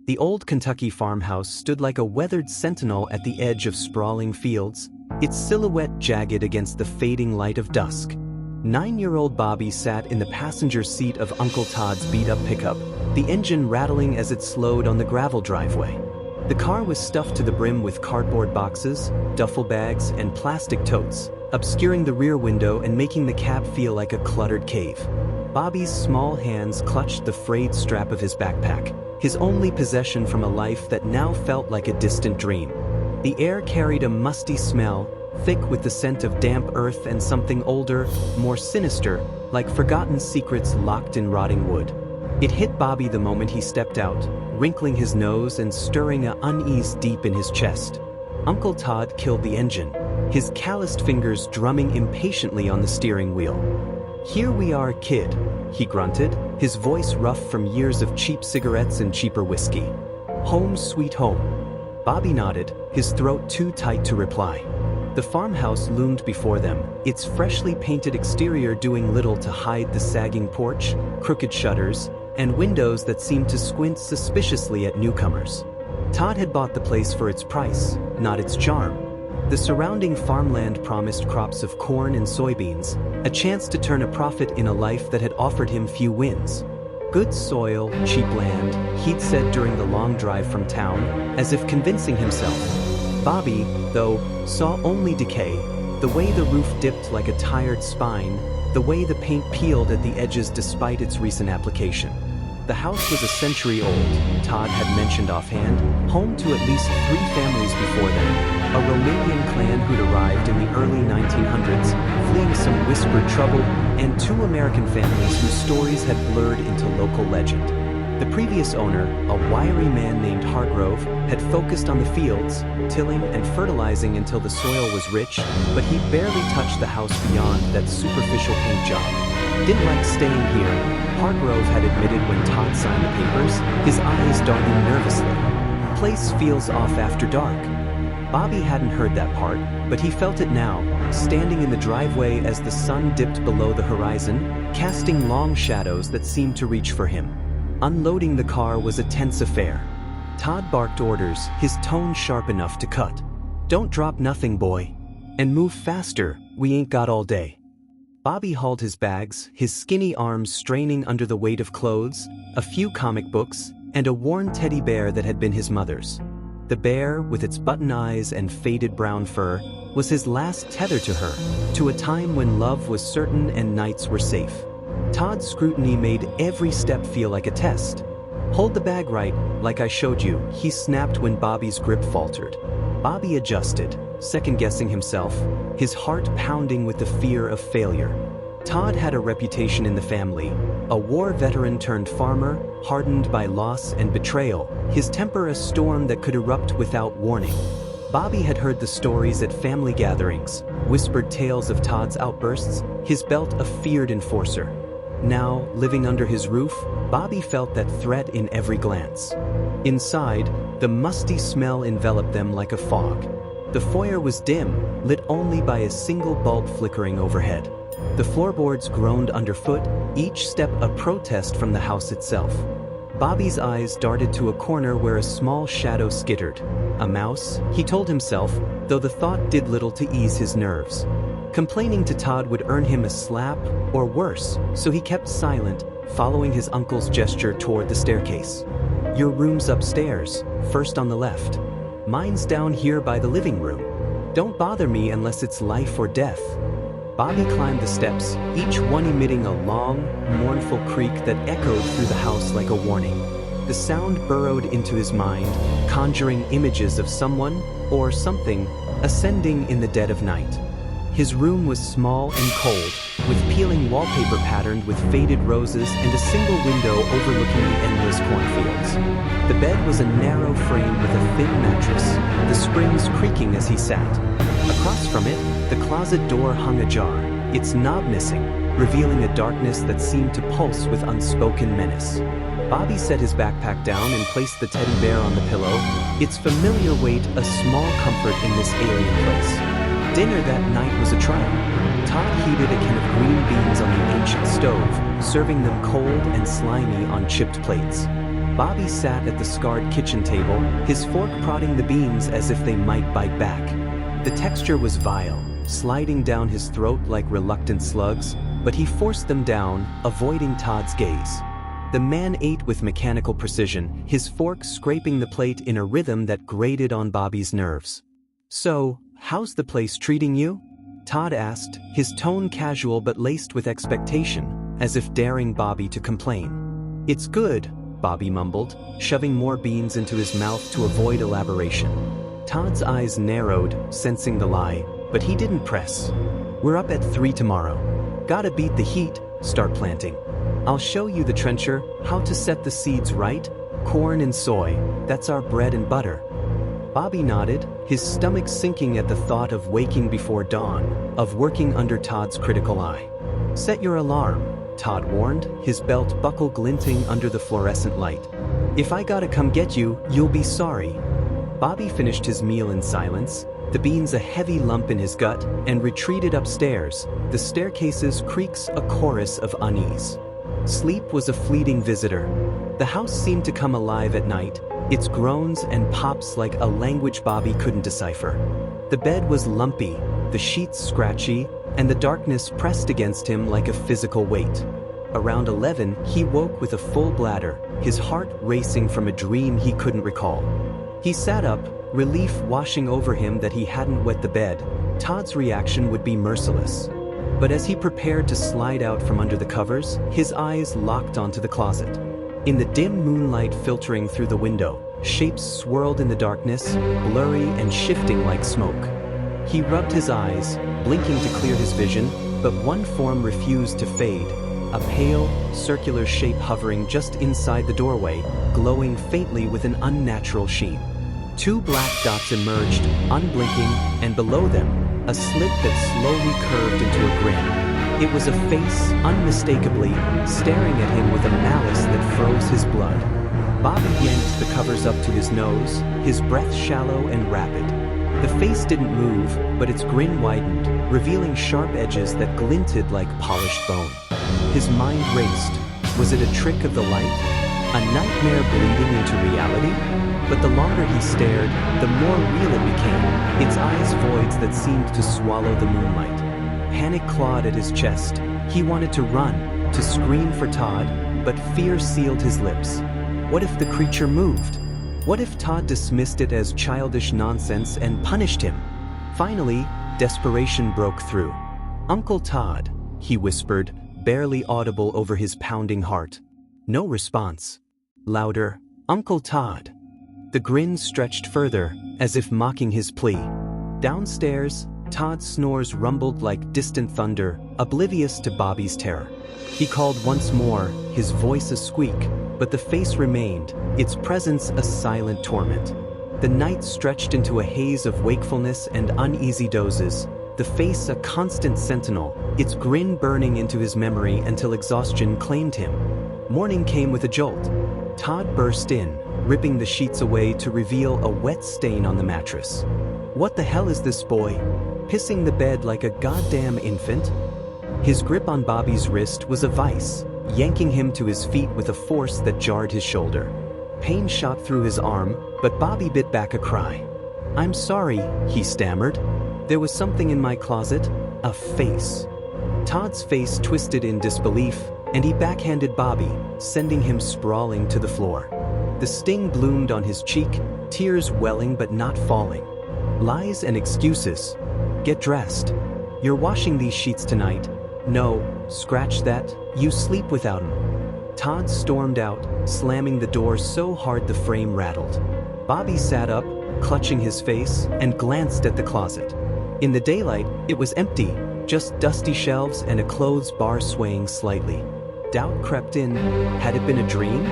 The old Kentucky farmhouse stood like a weathered sentinel at the edge of sprawling fields, its silhouette jagged against the fading light of dusk. 9-year-old Bobby sat in the passenger seat of Uncle Todd's beat-up pickup, the engine rattling as it slowed on the gravel driveway. The car was stuffed to the brim with cardboard boxes, duffel bags, and plastic totes, obscuring the rear window and making the cab feel like a cluttered cave. Bobby's small hands clutched the frayed strap of his backpack, his only possession from a life that now felt like a distant dream. The air carried a musty smell, thick with the scent of damp earth and something older, more sinister, like forgotten secrets locked in rotting wood. It hit Bobby the moment he stepped out, wrinkling his nose and stirring an unease deep in his chest. Uncle Todd killed the engine, his calloused fingers drumming impatiently on the steering wheel. "Here we are, kid," he grunted, his voice rough from years of cheap cigarettes and cheaper whiskey. "Home sweet home." Bobby nodded, his throat too tight to reply. The farmhouse loomed before them, its freshly painted exterior doing little to hide the sagging porch, crooked shutters, and windows that seemed to squint suspiciously at newcomers. Todd had bought the place for its price, not its charm. The surrounding farmland promised crops of corn and soybeans, a chance to turn a profit in a life that had offered him few wins. "Good soil, cheap land," he'd said during the long drive from town, as if convincing himself. Bobby, though, saw only decay, the way the roof dipped like a tired spine, the way the paint peeled at the edges despite its recent application. The house was a century old, Todd had mentioned offhand, home to at least 3 families before them, a Romanian clan who'd arrived in the early 1900s, fleeing some whispered trouble, and 2 American families whose stories had blurred into local legend. The previous owner, a wiry man named Hargrove, had focused on the fields, tilling and fertilizing until the soil was rich, but he barely touched the house beyond that superficial paint job. "Didn't like staying here," Hargrove had admitted when Todd signed the papers, his eyes darting nervously. "Place feels off after dark." Bobby hadn't heard that part, but he felt it now, standing in the driveway as the sun dipped below the horizon, casting long shadows that seemed to reach for him. Unloading the car was a tense affair. Todd barked orders, his tone sharp enough to cut. "Don't drop nothing, boy. And move faster, we ain't got all day." Bobby hauled his bags, his skinny arms straining under the weight of clothes, a few comic books, and a worn teddy bear that had been his mother's. The bear, with its button eyes and faded brown fur, was his last tether to her, to a time when love was certain and nights were safe. Todd's scrutiny made every step feel like a test. "Hold the bag right, like I showed you," he snapped when Bobby's grip faltered. Bobby adjusted, second-guessing himself, his heart pounding with the fear of failure. Todd had a reputation in the family, a war veteran turned farmer, hardened by loss and betrayal, his temper a storm that could erupt without warning. Bobby had heard the stories at family gatherings, whispered tales of Todd's outbursts, his belt a feared enforcer. Now, living under his roof, Bobby felt that threat in every glance. Inside, the musty smell enveloped them like a fog. The foyer was dim, lit only by a single bulb flickering overhead. The floorboards groaned underfoot, each step a protest from the house itself. Bobby's eyes darted to a corner where a small shadow skittered. A mouse, he told himself, though the thought did little to ease his nerves. Complaining to Todd would earn him a slap, or worse, so he kept silent, following his uncle's gesture toward the staircase. "Your room's upstairs, first on the left. Mine's down here by the living room. Don't bother me unless it's life or death." Bobby climbed the steps, each one emitting a long, mournful creak that echoed through the house like a warning. The sound burrowed into his mind, conjuring images of someone, or something, ascending in the dead of night. His room was small and cold, with peeling wallpaper patterned with faded roses and a single window overlooking the endless cornfields. The bed was a narrow frame with a thin mattress, the springs creaking as he sat. Across from it, the closet door hung ajar, its knob missing, revealing a darkness that seemed to pulse with unspoken menace. Bobby set his backpack down and placed the teddy bear on the pillow, its familiar weight a small comfort in this alien place. Dinner that night was a trial. Todd heated a can of green beans on the ancient stove, serving them cold and slimy on chipped plates. Bobby sat at the scarred kitchen table, his fork prodding the beans as if they might bite back. The texture was vile, sliding down his throat like reluctant slugs, but he forced them down, avoiding Todd's gaze. The man ate with mechanical precision, his fork scraping the plate in a rhythm that grated on Bobby's nerves. "So, how's the place treating you?" Todd asked, his tone casual but laced with expectation, as if daring Bobby to complain. "It's good," Bobby mumbled, shoving more beans into his mouth to avoid elaboration. Todd's eyes narrowed, sensing the lie, but he didn't press. "We're up at 3 tomorrow. Gotta beat the heat, start planting. I'll show you the trencher, how to set the seeds right, corn and soy, that's our bread and butter." Bobby nodded, his stomach sinking at the thought of waking before dawn, of working under Todd's critical eye. "Set your alarm," Todd warned, his belt buckle glinting under the fluorescent light. "If I gotta come get you, you'll be sorry." Bobby finished his meal in silence, the beans a heavy lump in his gut, and retreated upstairs, the staircase's creaks a chorus of unease. Sleep was a fleeting visitor. The house seemed to come alive at night, its groans and pops like a language Bobby couldn't decipher. The bed was lumpy, the sheets scratchy, and the darkness pressed against him like a physical weight. Around 11, he woke with a full bladder, his heart racing from a dream he couldn't recall. He sat up, relief washing over him that he hadn't wet the bed. Todd's reaction would be merciless. But as he prepared to slide out from under the covers, his eyes locked onto the closet. In the dim moonlight filtering through the window, shapes swirled in the darkness, blurry and shifting like smoke. He rubbed his eyes, blinking to clear his vision, but one form refused to fade, a pale, circular shape hovering just inside the doorway, glowing faintly with an unnatural sheen. 2 black dots emerged, unblinking, and below them, a slit that slowly curved into a grin. It was a face, unmistakably, staring at him with a malice that froze his blood. Bobby yanked the covers up to his nose, his breath shallow and rapid. The face didn't move, but its grin widened, revealing sharp edges that glinted like polished bone. His mind raced. Was it a trick of the light? A nightmare bleeding into reality? But the longer he stared, the more real it became, its eyes voids that seemed to swallow the moonlight. Panic clawed at his chest. He wanted to run, to scream for Todd, but fear sealed his lips. What if the creature moved? What if Todd dismissed it as childish nonsense and punished him? Finally, desperation broke through. "Uncle Todd," he whispered, barely audible over his pounding heart. No response. Louder, "Uncle Todd." The grin stretched further, as if mocking his plea. Downstairs, Todd's snores rumbled like distant thunder, oblivious to Bobby's terror. He called once more, his voice a squeak, but the face remained, its presence a silent torment. The night stretched into a haze of wakefulness and uneasy dozes, the face a constant sentinel, its grin burning into his memory until exhaustion claimed him. Morning came with a jolt. Todd burst in, ripping the sheets away to reveal a wet stain on the mattress. "What the hell is this boy? Pissing the bed like a goddamn infant?" His grip on Bobby's wrist was a vice, yanking him to his feet with a force that jarred his shoulder. Pain shot through his arm, but Bobby bit back a cry. "I'm sorry," he stammered. "There was something in my closet, a face." Todd's face twisted in disbelief, and he backhanded Bobby, sending him sprawling to the floor. The sting bloomed on his cheek, tears welling but not falling. Lies and excuses. "Get dressed. You're washing these sheets tonight." "No, scratch that, you sleep without 'em." Todd stormed out, slamming the door so hard the frame rattled. Bobby sat up, clutching his face, and glanced at the closet. In the daylight, it was empty, just dusty shelves and a clothes bar swaying slightly. Doubt crept in. Had it been a dream?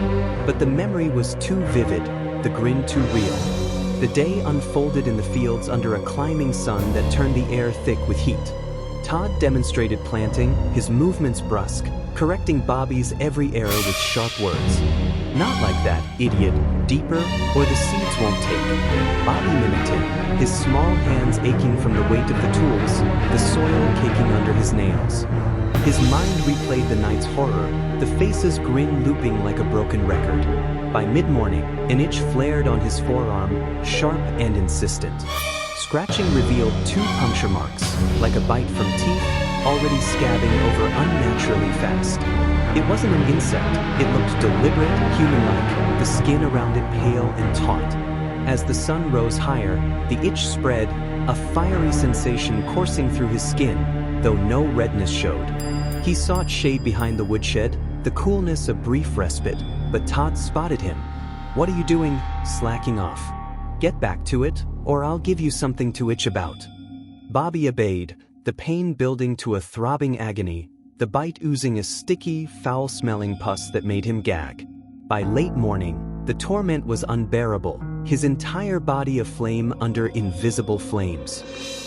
But the memory was too vivid, the grin too real. The day unfolded in the fields under a climbing sun that turned the air thick with heat. Todd demonstrated planting, his movements brusque, correcting Bobby's every error with sharp words. "Not like that, idiot. Deeper, or the seeds won't take." Bobby mimicked him, his small hands aching from the weight of the tools, the soil caking under his nails. His mind replayed the night's horror, the face's grin looping like a broken record. By mid-morning, an itch flared on his forearm, sharp and insistent. Scratching revealed 2 puncture marks, like a bite from teeth, already scabbing over unnaturally fast. It wasn't an insect, it looked deliberate, human-like, the skin around it pale and taut. As the sun rose higher, the itch spread, a fiery sensation coursing through his skin, though no redness showed. He sought shade behind the woodshed, the coolness a brief respite, but Todd spotted him. "What are you doing, slacking off? Get back to it, or I'll give you something to itch about." Bobby obeyed, the pain building to a throbbing agony, the bite oozing a sticky, foul-smelling pus that made him gag. By late morning, the torment was unbearable, his entire body aflame under invisible flames.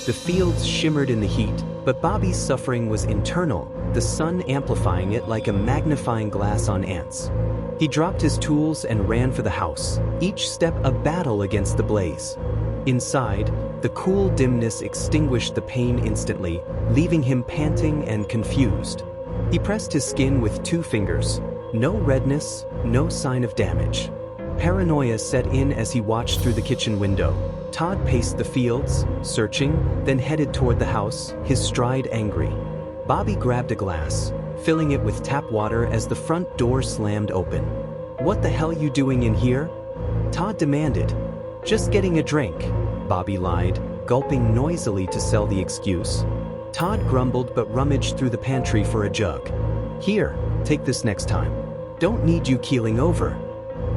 The fields shimmered in the heat, but Bobby's suffering was internal, the sun amplifying it like a magnifying glass on ants. He dropped his tools and ran for the house, each step a battle against the blaze. Inside, the cool dimness extinguished the pain instantly, leaving him panting and confused. He pressed his skin with 2 fingers. No redness, no sign of damage. Paranoia set in as he watched through the kitchen window. Todd paced the fields, searching, then headed toward the house, his stride angry. Bobby grabbed a glass, filling it with tap water as the front door slammed open. "What the hell you doing in here?" Todd demanded. "Just getting a drink," Bobby lied, gulping noisily to sell the excuse. Todd grumbled but rummaged through the pantry for a jug. "Here, take this next time. Don't need you keeling over."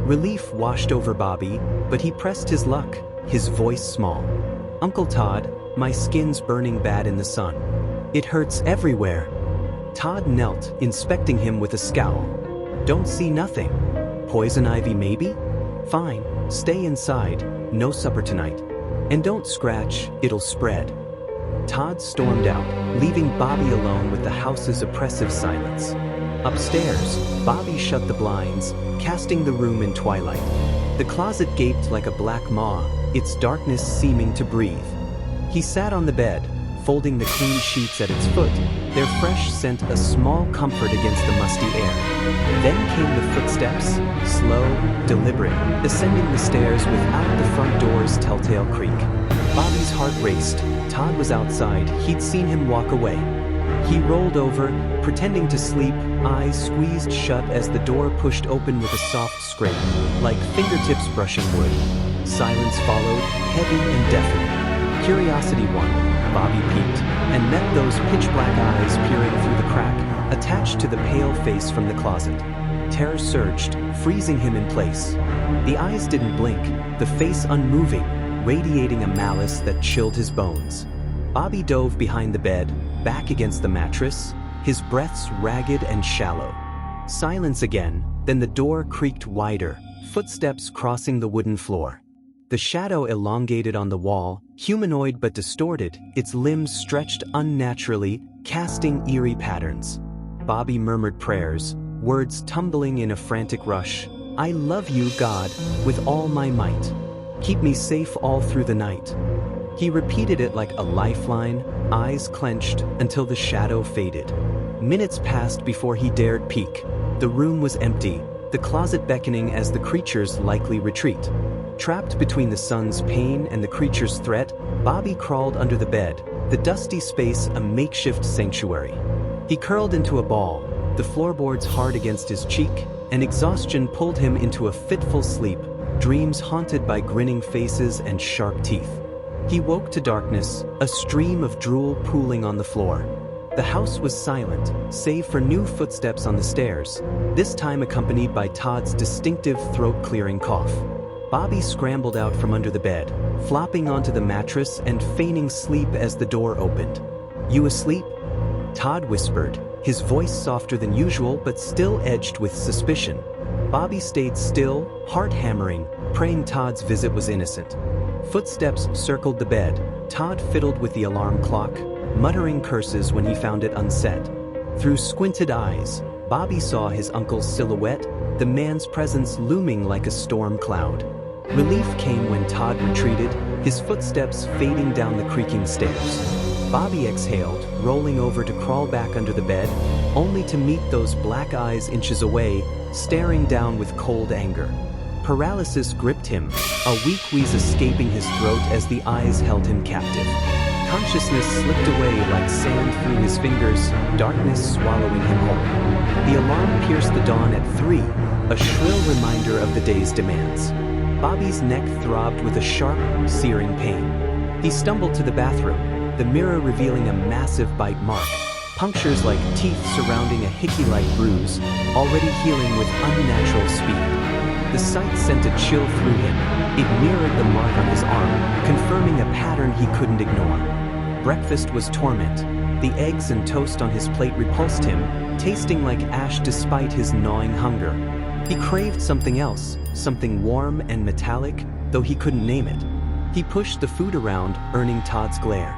Relief washed over Bobby, but he pressed his luck, his voice small. "Uncle Todd, my skin's burning bad in the sun. It hurts everywhere." Todd knelt, inspecting him with a scowl. "Don't see nothing. Poison ivy maybe? Fine, stay inside, no supper tonight. And don't scratch, it'll spread." Todd stormed out, leaving Bobby alone with the house's oppressive silence. Upstairs, Bobby shut the blinds, casting the room in twilight. The closet gaped like a black maw, its darkness seeming to breathe. He sat on the bed, folding the clean sheets at its foot, their fresh scent a small comfort against the musty air. Then came the footsteps, slow, deliberate, ascending the stairs without the front door's telltale creak. Bobby's heart raced. Todd was outside, he'd seen him walk away. He rolled over, pretending to sleep, eyes squeezed shut as the door pushed open with a soft scrape, like fingertips brushing wood. Silence followed, heavy and deafening. Curiosity won. Bobby peeked, and met those pitch-black eyes peering through the crack, attached to the pale face from the closet. Terror surged, freezing him in place. The eyes didn't blink, the face unmoving, radiating a malice that chilled his bones. Bobby dove behind the bed, back against the mattress, his breaths ragged and shallow. Silence again, then the door creaked wider, footsteps crossing the wooden floor. The shadow elongated on the wall, humanoid but distorted, its limbs stretched unnaturally, casting eerie patterns. Bobby murmured prayers, words tumbling in a frantic rush. "I love you, God, with all my might. Keep me safe all through the night." He repeated it like a lifeline, eyes clenched, until the shadow faded. Minutes passed before he dared peek. The room was empty, the closet beckoning as the creature's likely retreat. Trapped between the sun's pain and the creature's threat, Bobby crawled under the bed, the dusty space a makeshift sanctuary. He curled into a ball, the floorboards hard against his cheek, and exhaustion pulled him into a fitful sleep, dreams haunted by grinning faces and sharp teeth. He woke to darkness, a stream of drool pooling on the floor. The house was silent, save for new footsteps on the stairs, this time accompanied by Todd's distinctive throat-clearing cough. Bobby scrambled out from under the bed, flopping onto the mattress and feigning sleep as the door opened. "You asleep?" Todd whispered, his voice softer than usual but still edged with suspicion. Bobby stayed still, heart hammering, praying Todd's visit was innocent. Footsteps circled the bed. Todd fiddled with the alarm clock, muttering curses when he found it unset. Through squinted eyes, Bobby saw his uncle's silhouette, the man's presence looming like a storm cloud. Relief came when Todd retreated, his footsteps fading down the creaking stairs. Bobby exhaled, rolling over to crawl back under the bed, only to meet those black eyes inches away, staring down with cold anger. Paralysis gripped him, a weak wheeze escaping his throat as the eyes held him captive. Consciousness slipped away like sand through his fingers, darkness swallowing him whole. The alarm pierced the dawn at 3, a shrill reminder of the day's demands. Bobby's neck throbbed with a sharp, searing pain. He stumbled to the bathroom, the mirror revealing a massive bite mark, punctures like teeth surrounding a hickey-like bruise, already healing with unnatural speed. The sight sent a chill through him. It mirrored the mark on his arm, confirming a pattern he couldn't ignore. Breakfast was torment. The eggs and toast on his plate repulsed him, tasting like ash despite his gnawing hunger. He craved something else, something warm and metallic, though he couldn't name it. He pushed the food around, earning Todd's glare.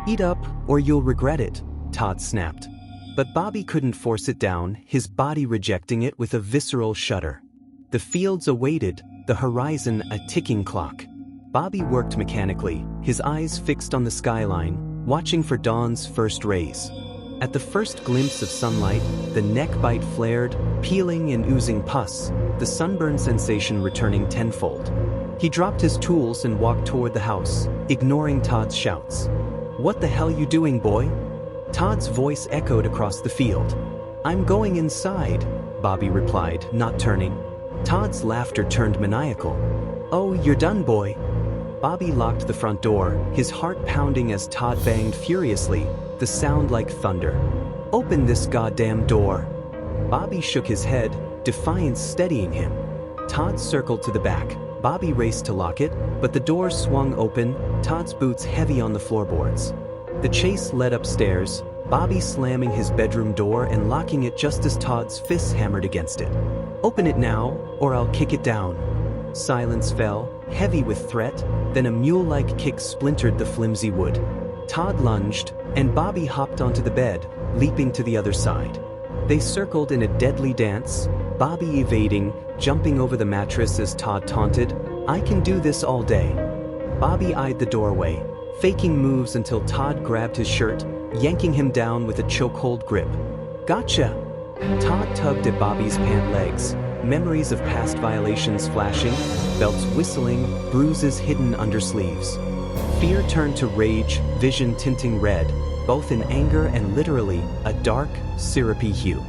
"Eat up, or you'll regret it," Todd snapped. But Bobby couldn't force it down, his body rejecting it with a visceral shudder. The fields awaited, the horizon a ticking clock. Bobby worked mechanically, his eyes fixed on the skyline, watching for dawn's first rays. At the first glimpse of sunlight, the neck bite flared, peeling and oozing pus, the sunburn sensation returning tenfold. He dropped his tools and walked toward the house, ignoring Todd's shouts. "What the hell you doing, boy?" Todd's voice echoed across the field. "I'm going inside," Bobby replied, not turning. Todd's laughter turned maniacal. "Oh, you're done, boy." Bobby locked the front door, his heart pounding as Todd banged furiously, the sound like thunder. "Open this goddamn door." Bobby shook his head, defiance steadying him. Todd circled to the back. Bobby raced to lock it, but the door swung open, Todd's boots heavy on the floorboards. The chase led upstairs, Bobby slamming his bedroom door and locking it just as Todd's fists hammered against it. "Open it now, or I'll kick it down." Silence fell, heavy with threat, then a mule-like kick splintered the flimsy wood. Todd lunged, and Bobby hopped onto the bed, leaping to the other side. They circled in a deadly dance, Bobby evading, jumping over the mattress as Todd taunted, "I can do this all day." Bobby eyed the doorway, faking moves until Todd grabbed his shirt, yanking him down with a chokehold grip. "Gotcha!" Todd tugged at Bobby's pant legs, memories of past violations flashing, belts whistling, bruises hidden under sleeves. Fear turned to rage, vision tinting red, both in anger and literally a dark, syrupy hue.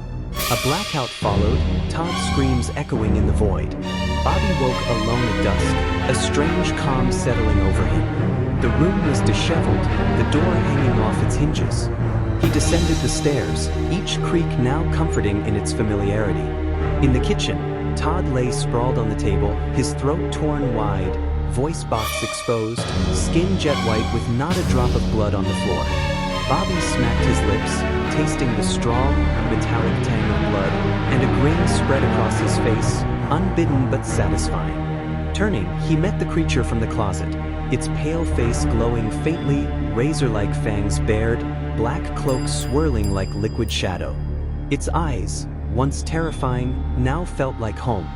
A blackout followed, Todd's screams echoing in the void. Bobby woke alone at dusk, a strange calm settling over him. The room was disheveled, the door hanging off its hinges. He descended the stairs, each creak now comforting in its familiarity. In the kitchen, Todd lay sprawled on the table, his throat torn wide, voice box exposed, skin jet white with not a drop of blood on the floor. Bobby smacked his lips, tasting the strong, metallic tang of blood, and a grin spread across his face, unbidden but satisfying. Turning, he met the creature from the closet, its pale face glowing faintly, razor-like fangs bared, black cloak swirling like liquid shadow. Its eyes, once terrifying, now felt like home.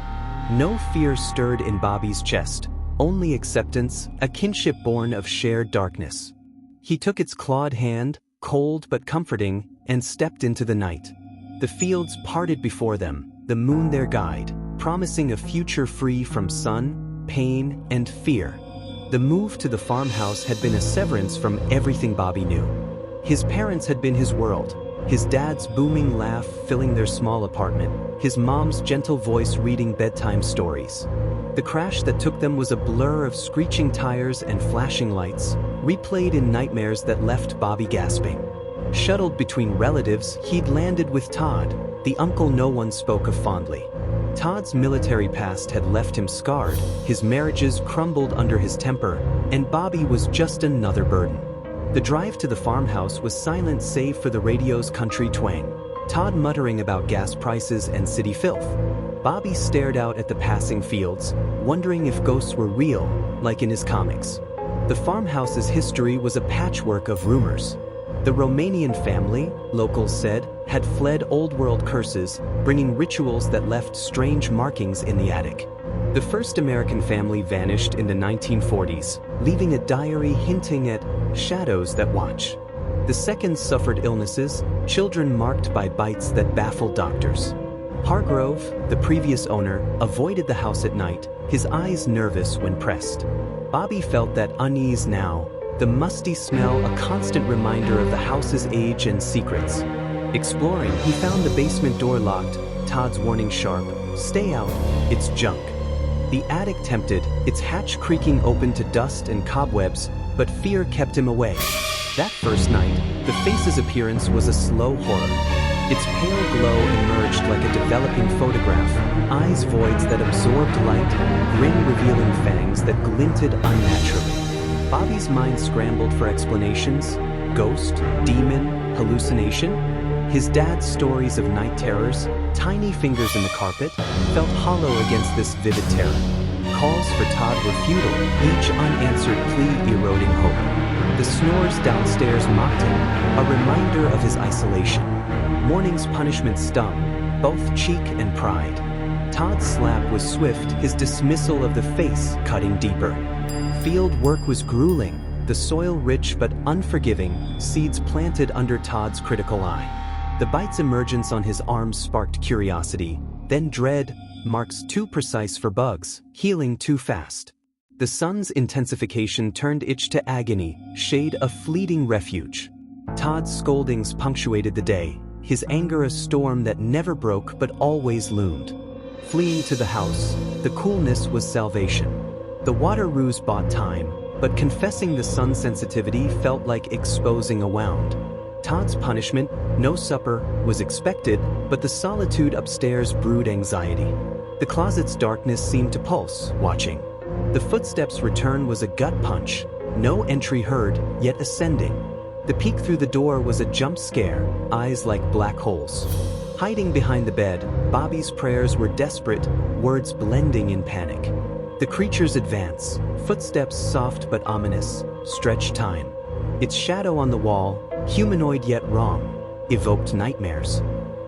No fear stirred in Bobby's chest, only acceptance, a kinship born of shared darkness. He took its clawed hand, cold but comforting, and stepped into the night. The fields parted before them, the moon their guide, promising a future free from sun, pain, and fear. The move to the farmhouse had been a severance from everything Bobby knew. His parents had been his world, his dad's booming laugh filling their small apartment, his mom's gentle voice reading bedtime stories. The crash that took them was a blur of screeching tires and flashing lights, replayed in nightmares that left Bobby gasping. Shuttled between relatives, he'd landed with Todd, the uncle no one spoke of fondly. Todd's military past had left him scarred, his marriages crumbled under his temper, and Bobby was just another burden. The drive to the farmhouse was silent save for the radio's country twang, Todd muttering about gas prices and city filth. Bobby stared out at the passing fields, wondering if ghosts were real, like in his comics. The farmhouse's history was a patchwork of rumors. The Romanian family, locals said, had fled old-world curses, bringing rituals that left strange markings in the attic. The first American family vanished in the 1940s, leaving a diary hinting at shadows that watch. The second suffered illnesses, children marked by bites that baffled doctors. Hargrove, the previous owner, avoided the house at night, his eyes nervous when pressed. Bobby felt that unease now, the musty smell a constant reminder of the house's age and secrets. Exploring, he found the basement door locked, Todd's warning sharp, "Stay out, it's junk." The attic tempted, its hatch creaking open to dust and cobwebs, but fear kept him away. That first night, the face's appearance was a slow horror. Its pale glow emerged like a developing photograph, eyes voids that absorbed light, grin revealing fangs that glinted unnaturally. Bobby's mind scrambled for explanations. Ghost, demon, hallucination? His dad's stories of night terrors, tiny fingers in the carpet, felt hollow against this vivid terror. Calls for Todd were futile, each unanswered plea eroding hope. The snores downstairs mocked him, a reminder of his isolation. Morning's punishment stung, both cheek and pride. Todd's slap was swift, his dismissal of the face cutting deeper. Field work was grueling, the soil rich but unforgiving, seeds planted under Todd's critical eye. The bite's emergence on his arms sparked curiosity, then dread, marks too precise for bugs, healing too fast. The sun's intensification turned itch to agony, shade a fleeting refuge. Todd's scoldings punctuated the day, his anger a storm that never broke but always loomed. Fleeing to the house, the coolness was salvation. The water ruse bought time, but confessing the sun sensitivity felt like exposing a wound. Todd's punishment, no supper, was expected, but the solitude upstairs brewed anxiety. The closet's darkness seemed to pulse, watching. The footsteps' return was a gut punch, no entry heard, yet ascending. The peek through the door was a jump scare, eyes like black holes. Hiding behind the bed, Bobby's prayers were desperate, words blending in panic. The creature's advance, footsteps soft but ominous, stretched time. Its shadow on the wall, humanoid yet wrong, evoked nightmares.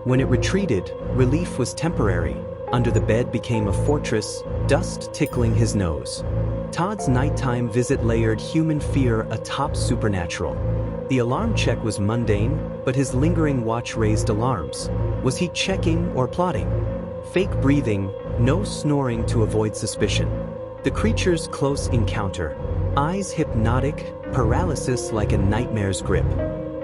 When it retreated, relief was temporary. Under the bed became a fortress, dust tickling his nose. Todd's nighttime visit layered human fear atop supernatural. The alarm check was mundane, but his lingering watch raised alarms. Was he checking or plotting? Fake breathing, no snoring to avoid suspicion. The creature's close encounter. Eyes hypnotic, paralysis like a nightmare's grip.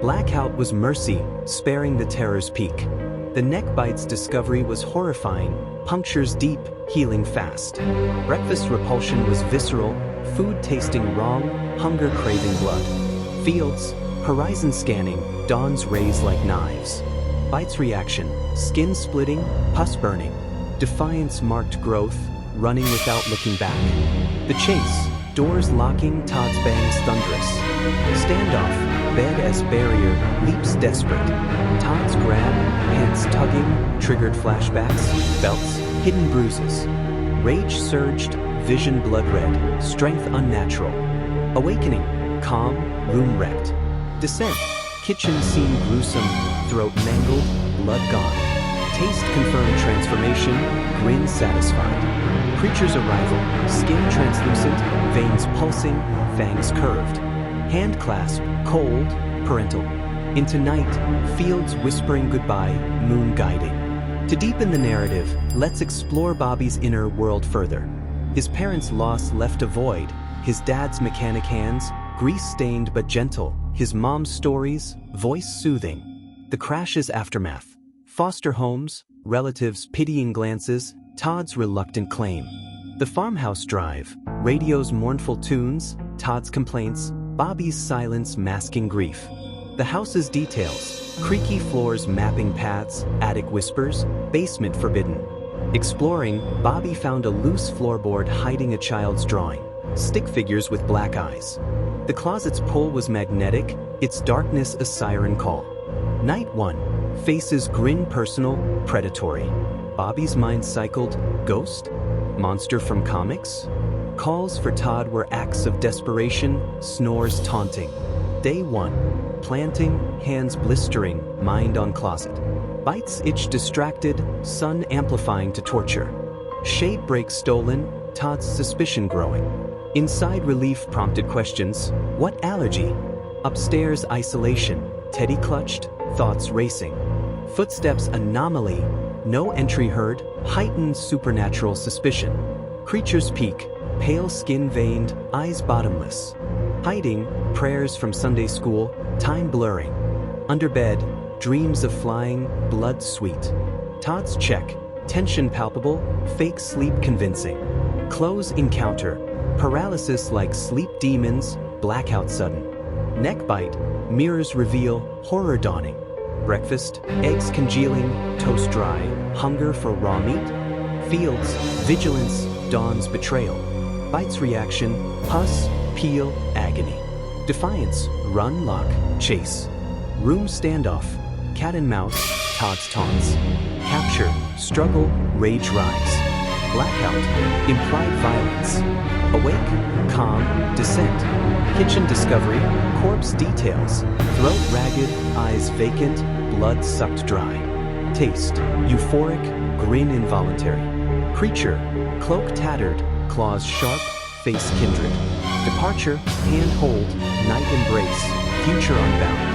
Blackout was mercy, sparing the terror's peak. The neck bite's discovery was horrifying, punctures deep, healing fast. Breakfast repulsion was visceral, food tasting wrong, hunger craving blood. Fields, horizon scanning, dawn's rays like knives. Bite's reaction, skin splitting, pus burning. Defiance marked growth, running without looking back. The chase, doors locking, Todd's bangs thunderous. Standoff, bed as barrier, leaps desperate. Todd's grab, pants tugging, triggered flashbacks, belts, hidden bruises. Rage surged, vision blood red, strength unnatural. Awakening, calm, room wrecked. Descent, kitchen scene gruesome, throat mangled, blood gone. Taste confirmed transformation, grin satisfied. Creature's arrival, skin translucent, veins pulsing, fangs curved. Hand clasp, cold, parental. Into night, fields whispering goodbye, moon guiding. To deepen the narrative, let's explore Bobby's inner world further. His parents' loss left a void, his dad's mechanic hands, grease-stained but gentle, his mom's stories, voice soothing. The crash's aftermath. Foster homes, relatives' pitying glances, Todd's reluctant claim. The farmhouse drive, radio's mournful tunes, Todd's complaints, Bobby's silence masking grief. The house's details, creaky floors mapping paths, attic whispers, basement forbidden. Exploring, Bobby found a loose floorboard hiding a child's drawing, stick figures with black eyes. The closet's pull was magnetic, its darkness a siren call. Night 1, faces grin personal, predatory. Bobby's mind cycled, ghost? Monster from comics? Calls for Todd were acts of desperation, snores taunting. Day 1, planting, hands blistering, mind on closet. Bites itch distracted, sun amplifying to torture. Shade break stolen, Todd's suspicion growing. Inside relief prompted questions, what allergy? Upstairs isolation, Teddy clutched, thoughts racing. Footsteps anomaly, No entry heard, heightened supernatural suspicion. Creatures peek, pale skin veined, eyes bottomless. Hiding, prayers from Sunday school, time blurring. Under bed, dreams of flying, blood sweet. Todd's check, tension palpable, fake sleep convincing. Close encounter, paralysis like sleep demons, blackout sudden. Neck bite, mirrors reveal, horror dawning. Breakfast, eggs congealing, toast dry, hunger for raw meat. Fields, vigilance, dawn's betrayal. Bites reaction, pus, peel, agony. Defiance, run, lock, chase. Room standoff, cat and mouse, Todd's taunts. Capture, struggle, rage rise. Blackout, implied violence. Awake, calm, descent. Kitchen discovery, corpse details. Throat ragged, eyes vacant, blood sucked dry. Taste, euphoric, grin involuntary. Creature, cloak tattered, claws sharp, face kindred. Departure, hand hold, night embrace, future unbound.